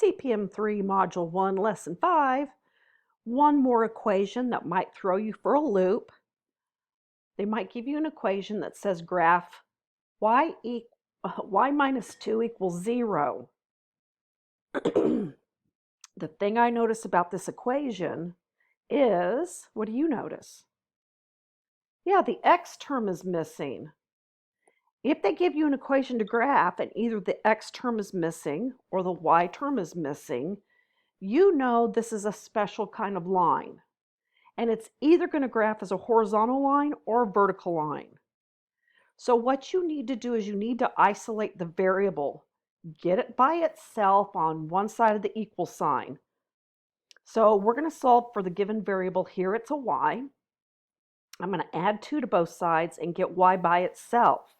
CPM3 Module 1, Lesson 5, one more equation that might throw you for a loop. They might give you an equation that says graph y minus 2 equals 0. The thing I notice about this equation is, what do you notice? Yeah, the x term is missing. If they give you an equation to graph and either the x term is missing or the y term is missing, you know this is a special kind of line. And it's either going to graph as a horizontal line or a vertical line. So what you need to do is you need to isolate the variable. Get it by itself on one side of the equal sign. So we're going to solve for the given variable here. It's a y. I'm going to add 2 to both sides and get y by itself.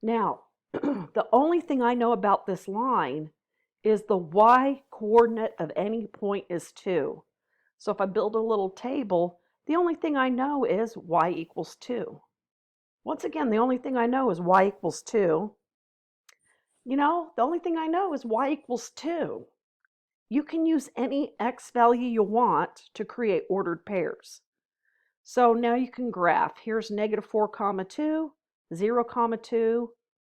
Now, the only thing I know about this line is the y coordinate of any point is 2. So if I build a little table, the only thing I know is y equals 2. Once again, the only thing I know is y equals 2. You know, the only thing I know is y equals 2. You can use any x value you want to create ordered pairs. So now you can graph. Here's negative 4 comma 2, 0 comma 2,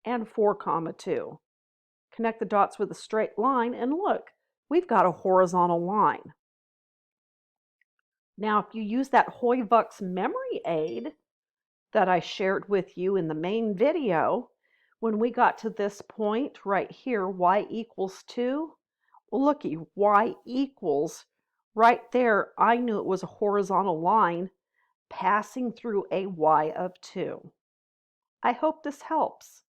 and 4 comma 2. Connect the dots with a straight line, and look, we've got a horizontal line. Now, if you use that Hoivux memory aid that I shared with you in the main video, when we got to this point right here, y equals 2, well, looky, y equals, right there, I knew it was a horizontal line passing through a y of 2. I hope this helps.